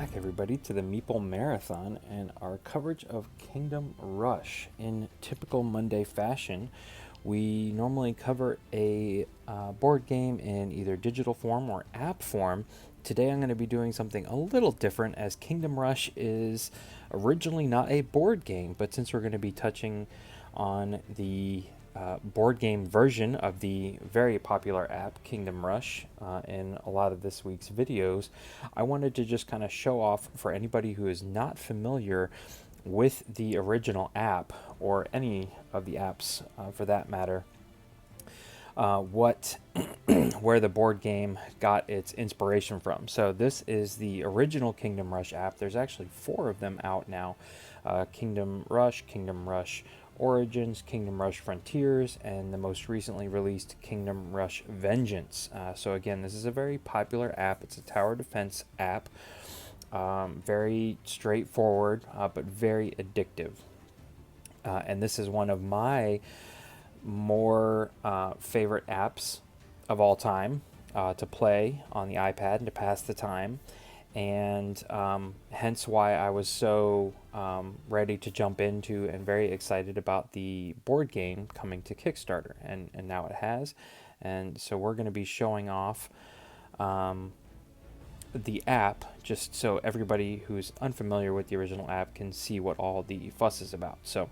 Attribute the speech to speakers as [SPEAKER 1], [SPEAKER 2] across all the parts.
[SPEAKER 1] back, everybody, to the Meeple Marathon and our coverage of Kingdom Rush. In typical Monday fashion, we normally cover a board game in either digital form or app form. Today I'm going to be doing something a little different, as Kingdom Rush is originally not a board game, but since we're going to be touching on the board game version of the very popular app Kingdom Rush in a lot of this week's videos, I wanted to just kind of show off for anybody who is not familiar with the original app, or any of the apps for that matter, what where the board game got its inspiration from. So this is the original Kingdom Rush app. There's actually 4 of them out now: Kingdom Rush Origins, Kingdom Rush Frontiers, and the most recently released Kingdom Rush Vengeance. So again, this is a very popular app. It's a tower defense app. Very straightforward, but very addictive. And this is one of my more favorite apps of all time to play on the iPad and to pass the time. And hence why I was so ready to jump into and very excited about the board game coming to Kickstarter, and now it has. And so we're going to be showing off the app, just so everybody who's unfamiliar with the original app can see what all the fuss is about. So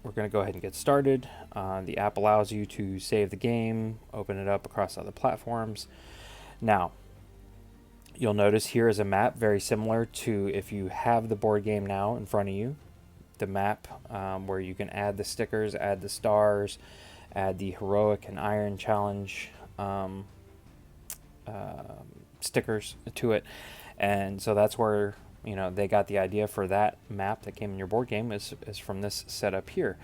[SPEAKER 1] we're going to go ahead and get started. The app allows you to save the game, open it up across other platforms. Now, you'll notice here is a map very similar to if you have the board game now in front of you. The map where you can add the stickers, add the stars, add the heroic and iron challenge stickers to it. And so that's where they got the idea for that map that came in your board game is from this setup here.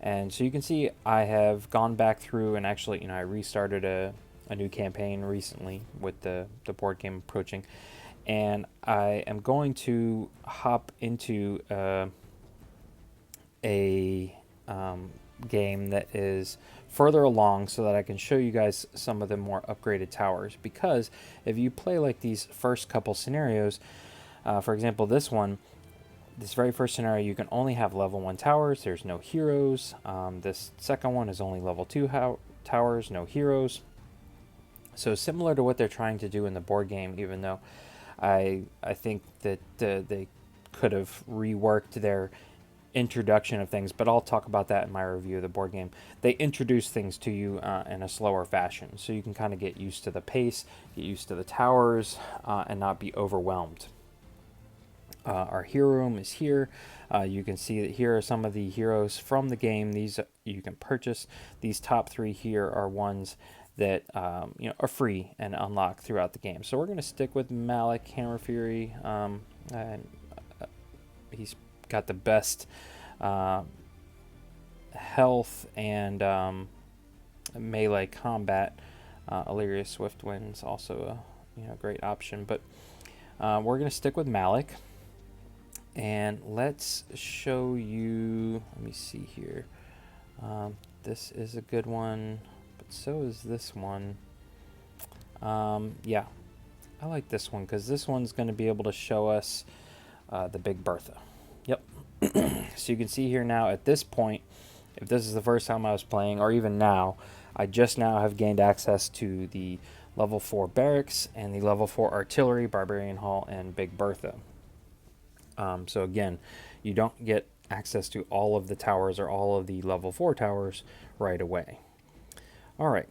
[SPEAKER 1] And so you can see I have gone back through and actually I restarted a new campaign recently with the board game approaching, and I am going to hop into a game that is further along so that I can show you guys some of the more upgraded towers. Because if you play like these first couple scenarios, for example this very first scenario, you can only have level 1 towers. There's no heroes. This second one is only level 2 towers, no heroes. So similar to what they're trying to do in the board game, even though I think that they could have reworked their introduction of things, but I'll talk about that in my review of the board game. They introduce things to you in a slower fashion, so you can kind of get used to the pace, get used to the towers, and not be overwhelmed. Our hero room is here. You can see that here are some of the heroes from the game. These you can purchase. These top 3 here are ones that are free and unlock throughout the game. So we're going to stick with Malik, Hammer Fury. And he's got the best health and melee combat. Illyria Swiftwind's also a great option, but we're going to stick with Malik. And let's show you, let me see here. This is a good one, but so is this one. Yeah, I like this one because this one's going to be able to show us the Big Bertha. Yep. So you can see here now at this point, if this is the first time I was playing, or even now, I just now have gained access to the level 4 barracks and the level 4 artillery, Barbarian Hall, and Big Bertha. So again, you don't get access to all of the towers or all of the level 4 towers right away. Alright,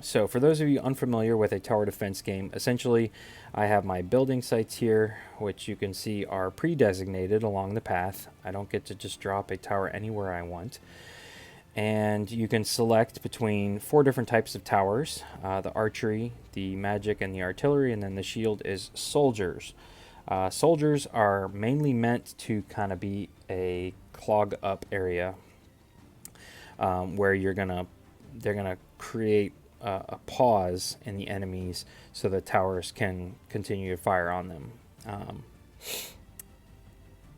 [SPEAKER 1] so for those of you unfamiliar with a tower defense game, essentially I have my building sites here, which you can see are pre-designated along the path. I don't get to just drop a tower anywhere I want. And you can select between 4 different types of towers: the archery, the magic, and the artillery, and then the shield is soldiers. Soldiers are mainly meant to kind of be a clog up area where they're gonna create a pause in the enemies so the towers can continue to fire on them.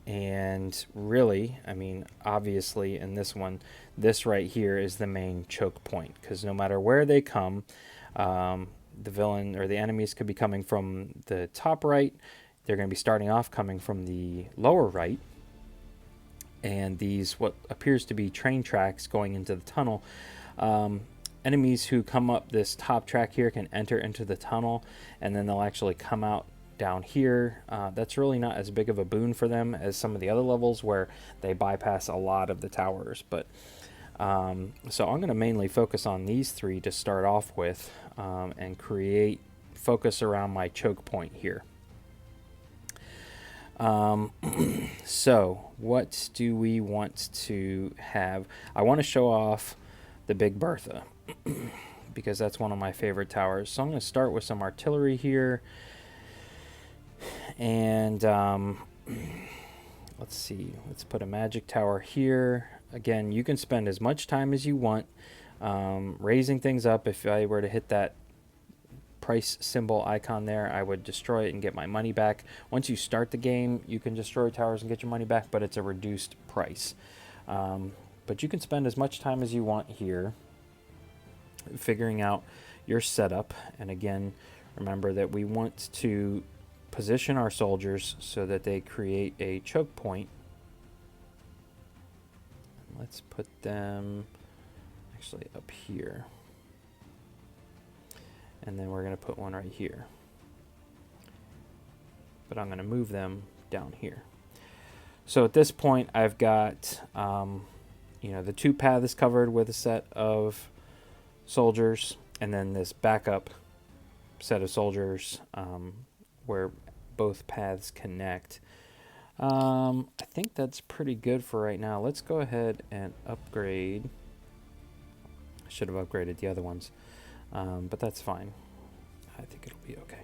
[SPEAKER 1] And really, I mean, obviously in this one, this right here is the main choke point, because no matter where they come, the villain or the enemies could be coming from the top right. They're going to be starting off coming from the lower right. And these, what appears to be train tracks going into the tunnel. Enemies who come up this top track here can enter into the tunnel, and then they'll actually come out down here. That's really not as big of a boon for them as some of the other levels where they bypass a lot of the towers. But so I'm going to mainly focus on these three to start off with, and focus around my choke point here. So what do we want to have? I want to show off the Big Bertha because that's one of my favorite towers. So I'm going to start with some artillery here, and let's see, let's put a magic tower here. Again, you can spend as much time as you want raising things up. If I were to hit that price symbol icon there, I would destroy it and get my money back. Once you start the game, you can destroy towers and get your money back, but it's a reduced price. But you can spend as much time as you want here figuring out your setup. And again, remember that we want to position our soldiers so that they create a choke point. Let's put them actually up here. And then we're going to put one right here. But I'm going to move them down here. So at this point, I've got the two paths covered with a set of soldiers, and then this backup set of soldiers where both paths connect. I think that's pretty good for right now. Let's go ahead and upgrade. I should have upgraded the other ones. But that's fine. I think it'll be okay.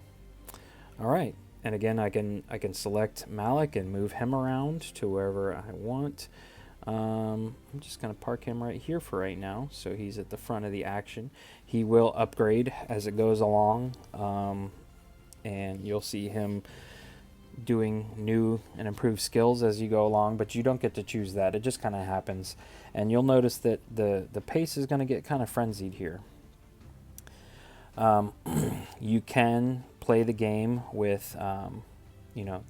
[SPEAKER 1] All right, and again, I can select Malik and move him around to wherever I want. I'm just going to park him right here for right now, so he's at the front of the action. He will upgrade as it goes along, and you'll see him doing new and improved skills as you go along, but you don't get to choose that. It just kind of happens, and you'll notice that the pace is going to get kind of frenzied here. You can play the game with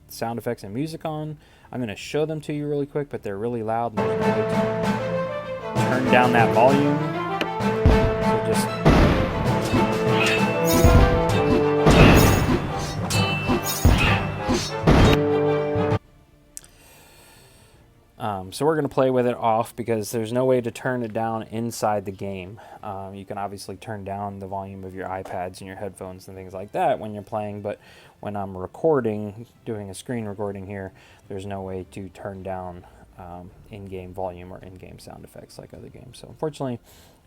[SPEAKER 1] sound effects and music on. I'm going to show them to you really quick, but they're really loud. And turn down that volume. So just so we're going to play with it off because there's no way to turn it down inside the game. You can obviously turn down the volume of your iPads and your headphones and things like that when you're playing, but when I'm recording, doing a screen recording here, there's no way to turn down in-game volume or in-game sound effects like other games. So unfortunately,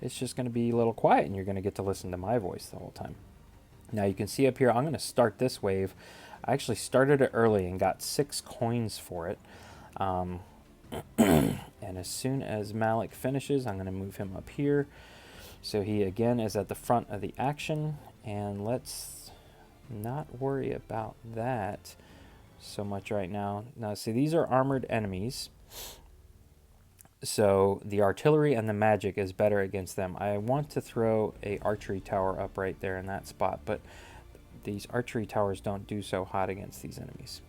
[SPEAKER 1] it's just going to be a little quiet, and you're going to get to listen to my voice the whole time. Now you can see up here, I'm going to start this wave. I actually started it early and got 6 coins for it. And as soon as Malik finishes, I'm going to move him up here. So he again is at the front of the action, and let's not worry about that so much right now. Now see, these are armored enemies, so the artillery and the magic is better against them. I want to throw a archery tower up right there in that spot, but these archery towers don't do so hot against these enemies.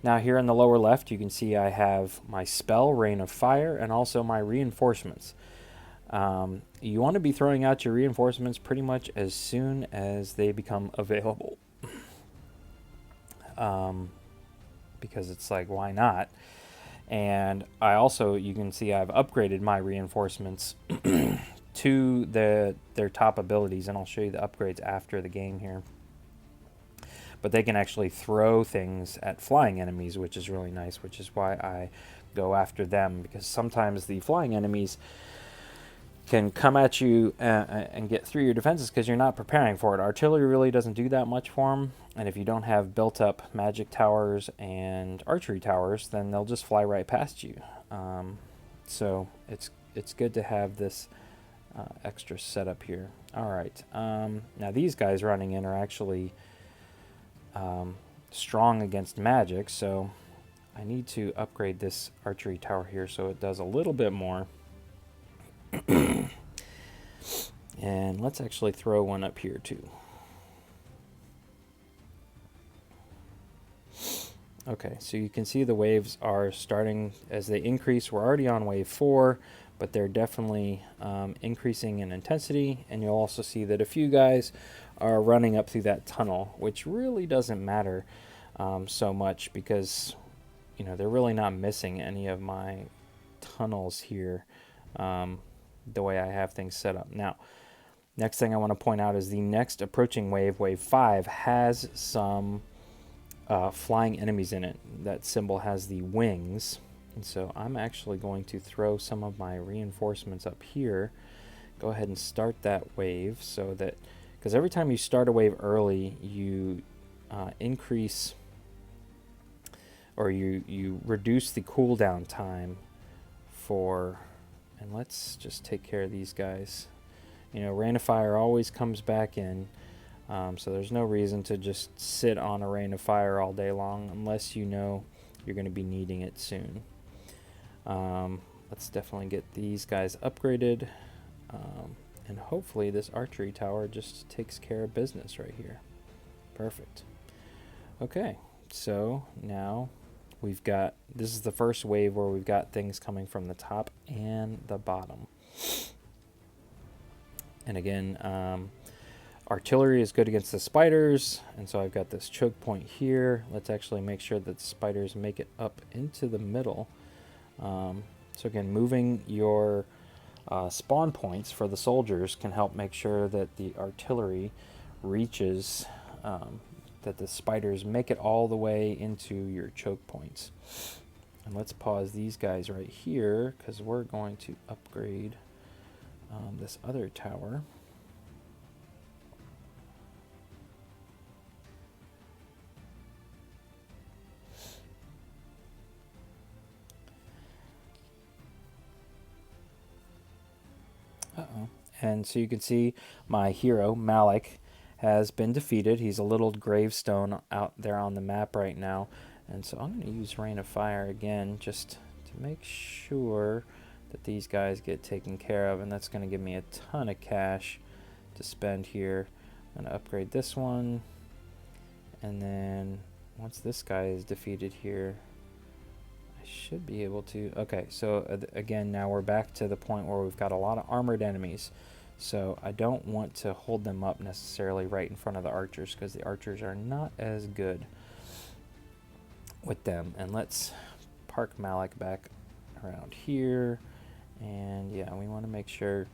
[SPEAKER 1] Now here in the lower left, you can see I have my spell, Rain of Fire, and also my reinforcements. You want to be throwing out your reinforcements pretty much as soon as they become available. Because it's like, why not? And I also, you can see I've upgraded my reinforcements to their top abilities, and I'll show you the upgrades after the game here. But they can actually throw things at flying enemies, which is really nice, which is why I go after them, because sometimes the flying enemies can come at you and get through your defenses because you're not preparing for it. Artillery really doesn't do that much for them, and if you don't have built-up magic towers and archery towers, then they'll just fly right past you. So it's good to have this extra setup here. All right, now these guys running in are actually strong against magic, so I need to upgrade this archery tower here so it does a little bit more. And let's actually throw one up here too. Okay, so you can see the waves are starting as they increase. We're already on wave 4, but they're definitely increasing in intensity. And you'll also see that a few guys are running up through that tunnel, which really doesn't matter so much because, you know, they're really not missing any of my tunnels here the way I have things set up. Now, next thing I want to point out is the next approaching wave, wave 5, has some flying enemies in it. That symbol has the wings. And so I'm actually going to throw some of my reinforcements up here. Go ahead and start that wave so that, because every time you start a wave early, you increase or you reduce the cooldown time for, and let's just take care of these guys. You know, Rain of Fire always comes back in. So there's no reason to just sit on a Rain of Fire all day long unless you know you're going to be needing it soon. Let's definitely get these guys upgraded. And hopefully this archery tower just takes care of business right here. Perfect. Okay, so now we've got, this is the first wave where we've got things coming from the top and the bottom. And again, artillery is good against the spiders, and so I've got this choke point here. Let's actually make sure that the spiders make it up into the middle. So again, moving your spawn points for the soldiers can help make sure that the artillery reaches, that the spiders make it all the way into your choke points. And let's pause these guys right here because we're going to upgrade this other tower. And so you can see my hero, Malik, has been defeated. He's a little gravestone out there on the map right now. And so I'm going to use Rain of Fire again just to make sure that these guys get taken care of. And that's going to give me a ton of cash to spend here. I'm going to upgrade this one. And then once this guy is defeated here, I should be able to. Okay, so again, now we're back to the point where we've got a lot of armored enemies. So I don't want to hold them up necessarily right in front of the archers because the archers are not as good with them. And let's park Malik back around here. And yeah, we want to make sure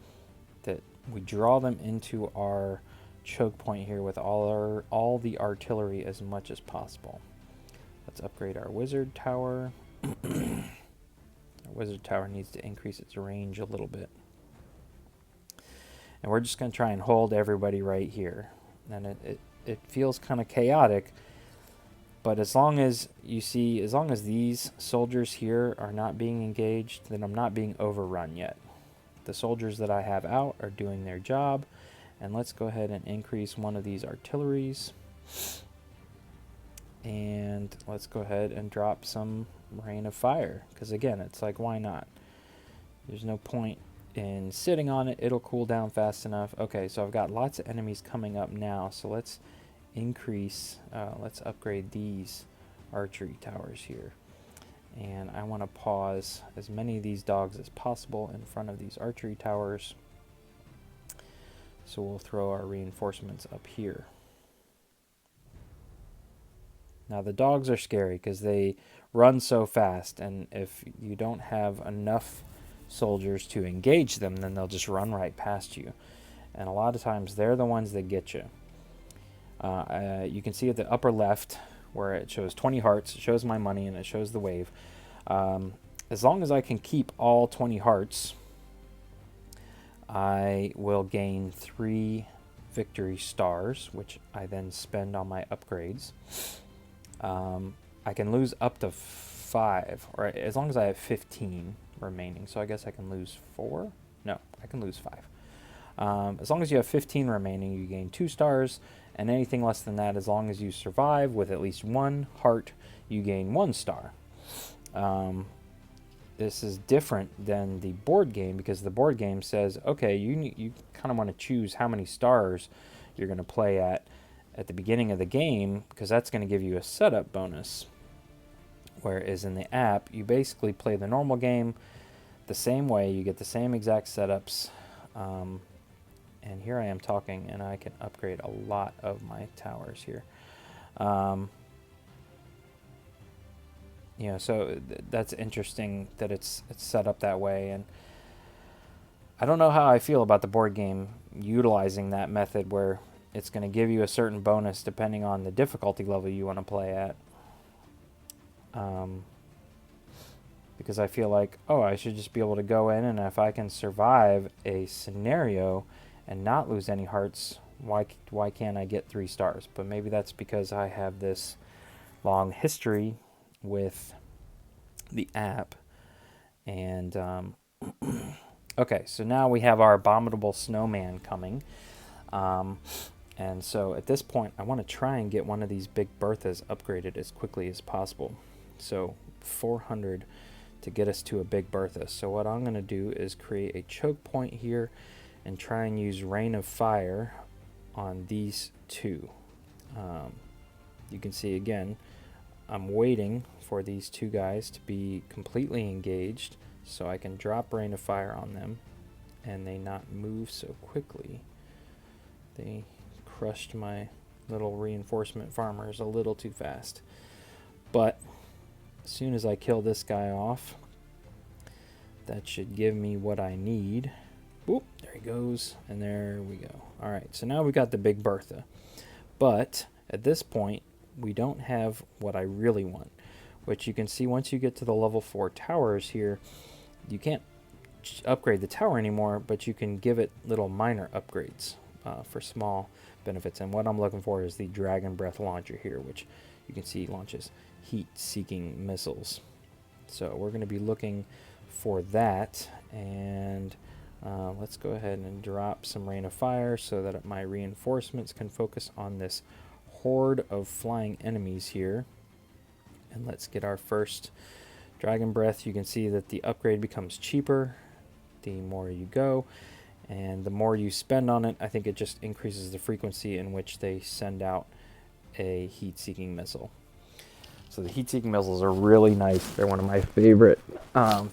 [SPEAKER 1] that we draw them into our choke point here with all the artillery as much as possible. Let's upgrade our wizard tower. Our wizard tower needs to increase its range a little bit. And we're just going to try and hold everybody right here. And it feels kind of chaotic, but as long as you see, as long as these soldiers here are not being engaged, then I'm not being overrun yet. The soldiers that I have out are doing their job. And let's go ahead and increase one of these artilleries. And let's go ahead and drop some Rain of Fire. Because again, it's like, why not? There's no point in sitting on it. It'll cool down fast enough. Okay, so I've got lots of enemies coming up now. So let's increase, let's upgrade these archery towers here. And I want to pause as many of these dogs as possible in front of these archery towers. So we'll throw our reinforcements up here. Now the dogs are scary because they run so fast, and if you don't have enough soldiers to engage them, then they'll just run right past you. And a lot of times they're the ones that get you. You can see at the upper left where it shows 20 hearts, it shows my money, and it shows the wave. As long as I can keep all 20 hearts, I will gain 3 victory stars, which I then spend on my upgrades. I can lose up to 5, or as long as I have 15 remaining. So I guess I can lose 4? No, I can lose 5. As long as you have 15 remaining, you gain 2 stars, and anything less than that, as long as you survive with at least 1 heart, you gain 1 star. This is different than the board game because the board game says, okay, you kind of want to choose how many stars you're going to play at the beginning of the game because that's going to give you a setup bonus. Whereas in the app, you basically play the normal game the same way. You get the same exact setups. And here I am talking, and I can upgrade a lot of my towers here. You know, so that's interesting that it's set up that way. And I don't know how I feel about the board game utilizing that method where it's going to give you a certain bonus depending on the difficulty level you want to play at. Because I feel like, oh, I should just be able to go in, and if I can survive a scenario and not lose any hearts, why can't I get 3 stars? But maybe that's because I have this long history with the app. And okay, so now we have our abominable snowman coming. And so at this point, I want to try and get one of these big Berthas upgraded as quickly as possible. So 400 to get us to a big Bertha. So what I'm going to do is create a choke point here and try and use Rain of Fire on these 2. You can see again, I'm waiting for these 2 guys to be completely engaged so I can drop Rain of Fire on them and they not move so quickly. They crushed my little reinforcement farmers a little too fast. But as soon as I kill this guy off, that should give me what I need. Boop, there he goes, and there we go. All right, so now we got the big Bertha. But at this point, we don't have what I really want, which you can see once you get to the level 4 towers here, you can't upgrade the tower anymore, but you can give it little minor upgrades for small benefits. And what I'm looking for is the Dragon Breath launcher here, which you can see launches heat-seeking missiles. So we're going to be looking for that, and let's go ahead and drop some Rain of Fire so that my reinforcements can focus on this horde of flying enemies here. And let's get our first Dragon Breath. You can see that the upgrade becomes cheaper the more you go, and the more you spend on it, I think it just increases the frequency in which they send out a heat-seeking missile. So the heat-seeking missiles are really nice. They're one of my favorite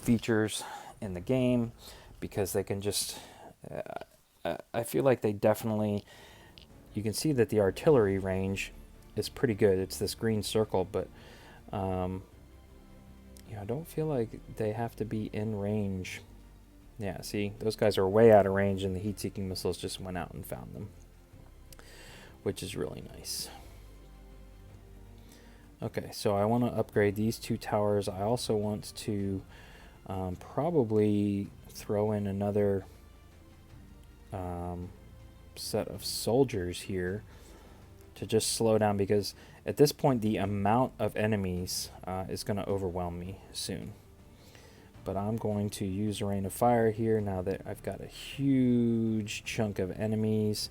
[SPEAKER 1] features in the game because they can just... I feel like they definitely... You can see that the artillery range is pretty good. It's this green circle, but I don't feel like they have to be in range. Yeah, see, those guys are way out of range, and the heat-seeking missiles just went out and found them, which is really nice. Okay, so I want to upgrade these 2 towers. I also want to probably throw in another set of soldiers here to just slow down, because at this point the amount of enemies is going to overwhelm me soon. But I'm going to use Rain of Fire here now that I've got a huge chunk of enemies.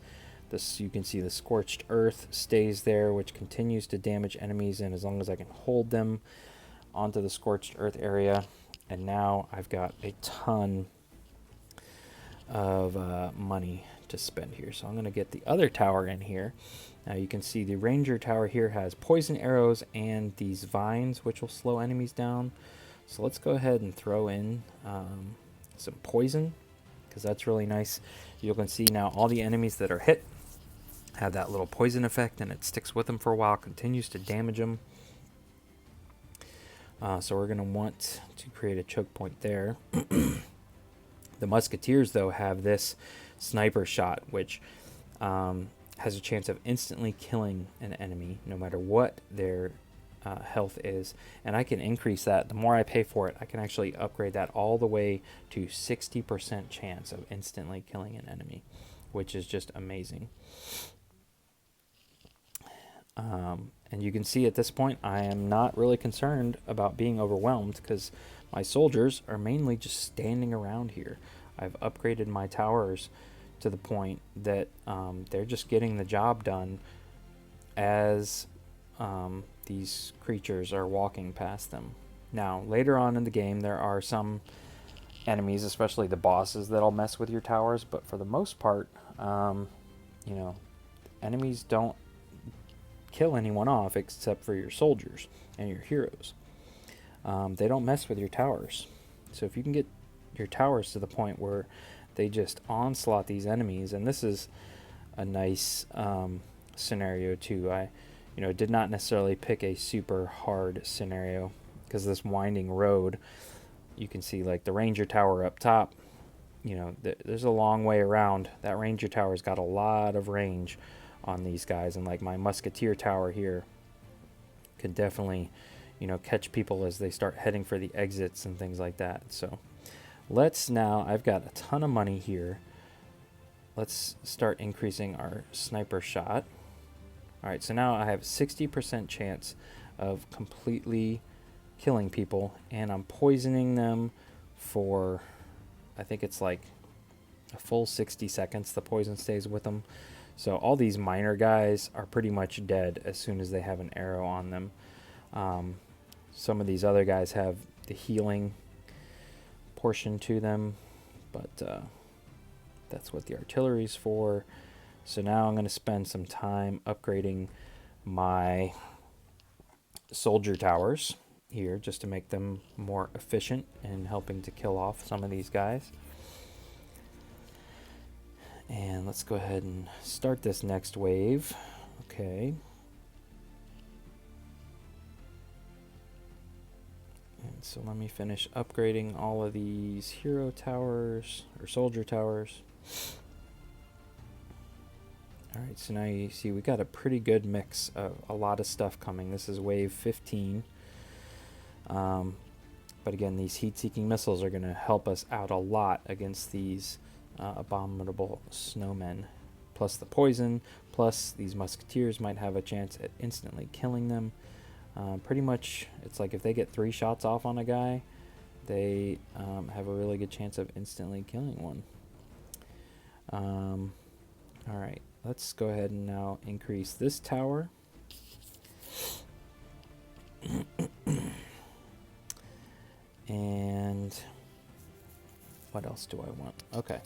[SPEAKER 1] This, you can see the Scorched Earth stays there, which continues to damage enemies, and as long as I can hold them onto the Scorched Earth area. And now I've got a ton of money to spend here. So I'm going to get the other tower in here. Now you can see the Ranger Tower here has poison arrows and these vines, which will slow enemies down. So let's go ahead and throw in some poison, because that's really nice. You can see now all the enemies that are hit have that little poison effect, and it sticks with them for a while, continues to damage them. So we're going to want to create a choke point there. The Musketeers, though, have this sniper shot, which has a chance of instantly killing an enemy, no matter what their health is. And I can increase that. The more I pay for it, I can actually upgrade that all the way to 60% chance of instantly killing an enemy, which is just amazing. And you can see at this point, I am not really concerned about being overwhelmed, because my soldiers are mainly just standing around here. I've upgraded my towers to the point that they're just getting the job done as these creatures are walking past them. Now, later on in the game, there are some enemies, especially the bosses, that'll mess with your towers, but for the most part, enemies don't kill anyone off except for your soldiers and your heroes. they don't mess with your towers. So if you can get your towers to the point where they just onslaught these enemies, and this is a nice scenario too. I did not necessarily pick a super hard scenario because this winding road, you can see like the ranger tower up top, there's a long way around. That ranger tower's got a lot of range on these guys, and like my musketeer tower here can definitely catch people as they start heading for the exits and things like that. So I've got a ton of money here. Let's start increasing our sniper shot. All right, so now I have 60% chance of completely killing people, and I'm poisoning them for, I think it's like a full 60 seconds the poison stays with them. So all these miner guys are pretty much dead as soon as they have an arrow on them. Some of these other guys have the healing portion to them, but that's what the artillery's for. So now I'm going to spend some time upgrading my soldier towers here just to make them more efficient in helping to kill off some of these guys. And let's go ahead and start this next wave. Okay. And so let me finish upgrading all of these hero towers, or soldier towers. Alright, so now you see we got a pretty good mix of a lot of stuff coming. This is wave 15. But again, these heat-seeking missiles are going to help us out a lot against these abominable snowmen. Plus the poison, plus these musketeers might have a chance at instantly killing them. Pretty much, it's like if they get 3 shots off on a guy, they have a really good chance of instantly killing one. Alright, let's go ahead and now increase this tower. And what else do I want? Okay,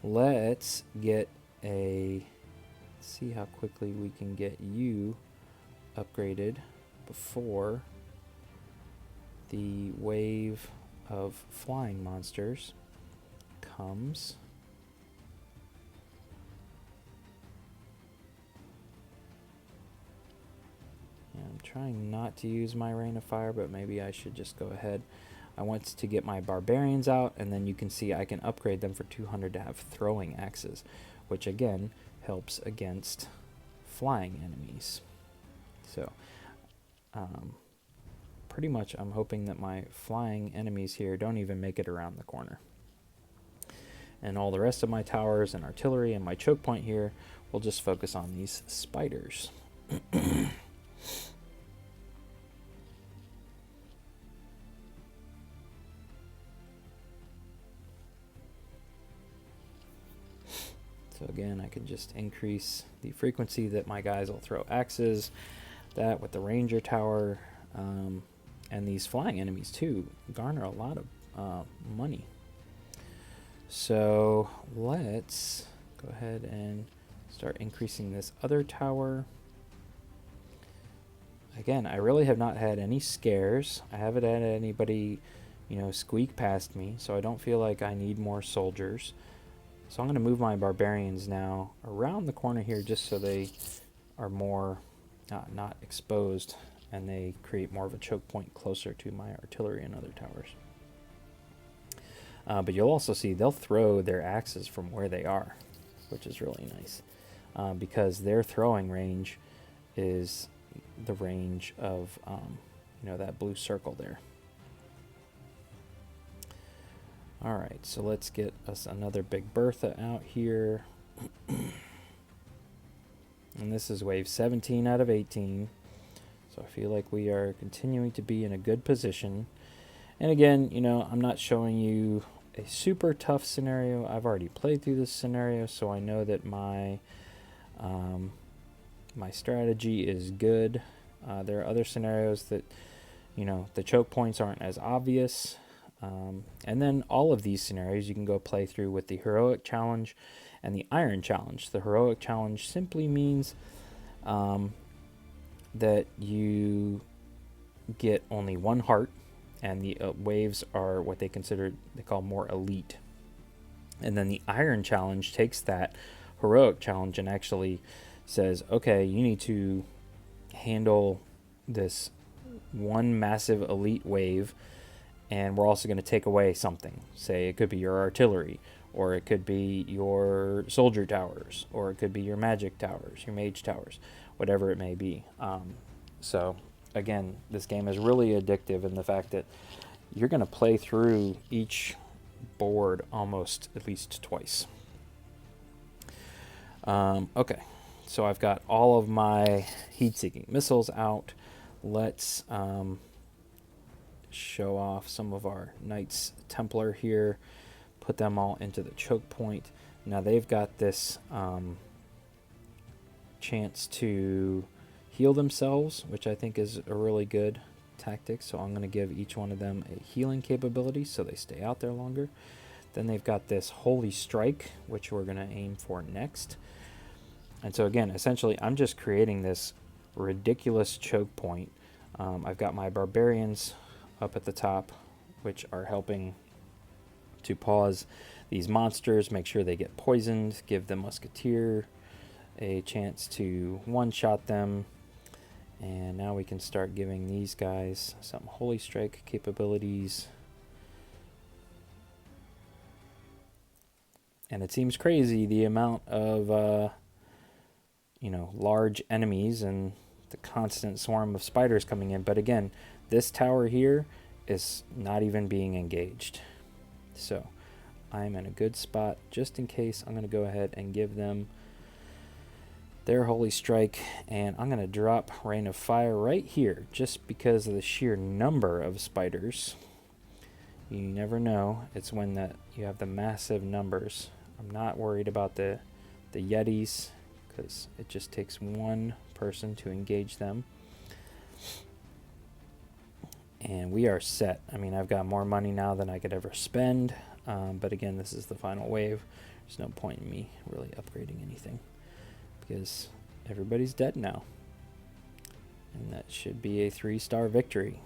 [SPEAKER 1] let's get see how quickly we can get you upgraded before the wave of flying monsters comes. Yeah, I'm trying not to use my rain of fire, but maybe I should just go ahead. I want to get my barbarians out, and then you can see I can upgrade them for 200 to have throwing axes, which again helps against flying enemies. So pretty much I'm hoping that my flying enemies here don't even make it around the corner. And all the rest of my towers and artillery and my choke point here will just focus on these spiders. So again, I can just increase the frequency that my guys will throw axes. That with the ranger tower, and these flying enemies too garner a lot of money. So let's go ahead and start increasing this other tower. Again, I really have not had any scares. I haven't had anybody, squeak past me, so I don't feel like I need more soldiers. So I'm going to move my barbarians now around the corner here just so they are more not exposed, and they create more of a choke point closer to my artillery and other towers. But you'll also see they'll throw their axes from where they are, which is really nice, because their throwing range is the range of that blue circle there. Alright, so let's get us another Big Bertha out here. And this is wave 17 out of 18. So I feel like we are continuing to be in a good position. And again, I'm not showing you a super tough scenario. I've already played through this scenario, so I know that my strategy is good. There are other scenarios that, the choke points aren't as obvious. And then all of these scenarios you can go play through with the heroic challenge and the iron challenge. The heroic challenge simply means that you get only 1 heart, and the waves are what they call more elite. And then the Iron Challenge takes that Heroic Challenge and actually says, okay, you need to handle this one massive elite wave, and we're also going to take away something. Say it could be your artillery, or it could be your soldier towers, or it could be your magic towers, your mage towers, whatever it may be. So again, this game is really addictive in the fact that you're going to play through each board almost at least twice. Okay, so I've got all of my heat-seeking missiles out. Let's show off some of our Knights Templar here, put them all into the choke point. Now they've got this chance to heal themselves, which I think is a really good tactic, so I'm going to give each one of them a healing capability so they stay out there longer. Then they've got this Holy Strike, which we're going to aim for next. And so again, essentially I'm just creating this ridiculous choke point. I've got my barbarians up at the top, which are helping to pause these monsters, make sure they get poisoned, give the musketeer a chance to one-shot them. And now we can start giving these guys some Holy Strike capabilities. And it seems crazy the amount of large enemies and the constant swarm of spiders coming in. But again, this tower here is not even being engaged. So I'm in a good spot just in case. I'm going to go ahead and give them their Holy Strike, and I'm going to drop Rain of Fire right here just because of the sheer number of spiders. You never know. It's when that you have the massive numbers. I'm not worried about the Yetis because it just takes one person to engage them. And we are set. I mean, I've got more money now than I could ever spend. But again, this is the final wave. There's no point in me really upgrading anything because everybody's dead now. And that should be a 3-star victory.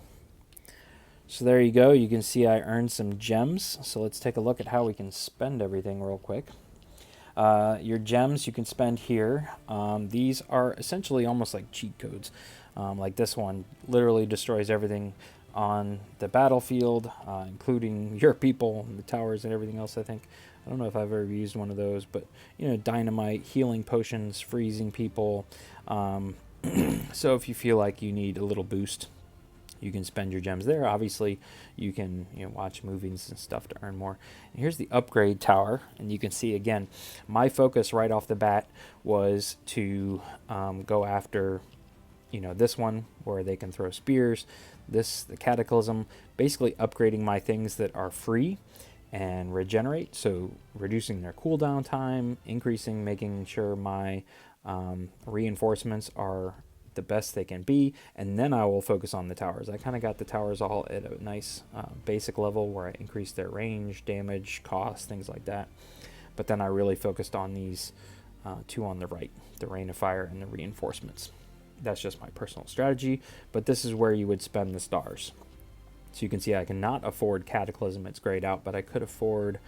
[SPEAKER 1] So there you go. You can see I earned some gems. So let's take a look at how we can spend everything real quick. Your gems you can spend here. These are essentially almost like cheat codes. Like this one literally destroys everything on the battlefield, including your people, and the towers, and everything else. I think I don't know if I've ever used one of those, but dynamite, healing potions, freezing people. So if you feel like you need a little boost, you can spend your gems there. Obviously, you can watch movies and stuff to earn more. And here's the upgrade tower, and you can see again, my focus right off the bat was to go after this one where they can throw spears, the Cataclysm, basically upgrading my things that are free and regenerate, so reducing their cooldown time, making sure my reinforcements are the best they can be, and then I will focus on the towers. I kind of got the towers all at a nice basic level where I increased their range, damage, cost, things like that. But then I really focused on these two on the right, the Rain of Fire and the reinforcements. That's just my personal strategy, but this is where you would spend the stars. So you can see I cannot afford Cataclysm, it's grayed out, but I could afford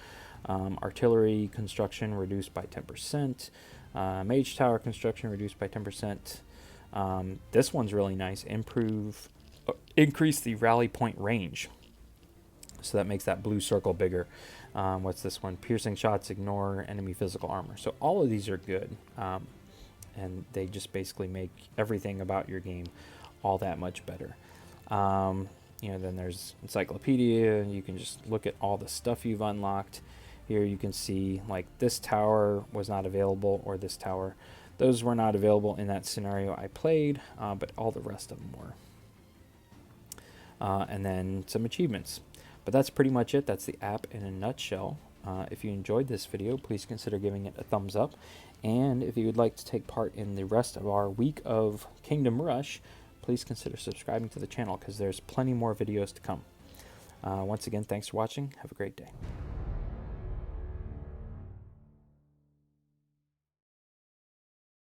[SPEAKER 1] artillery construction reduced by 10%, mage tower construction reduced by 10%. This one's really nice, increase the rally point range. So that makes that blue circle bigger. What's this one? Piercing shots ignore enemy physical armor. So all of these are good. And they just basically make everything about your game all that much better. Then there's encyclopedia. You can just look at all the stuff you've unlocked. Here you can see like this tower was not available, or this tower. Those were not available in that scenario I played, but all the rest of them were. And then some achievements. But that's pretty much it. That's the app in a nutshell. If you enjoyed this video, please consider giving it a thumbs up. And if you would like to take part in the rest of our week of Kingdom Rush, please consider subscribing to the channel because there's plenty more videos to come. Once again, thanks for watching. Have a great day.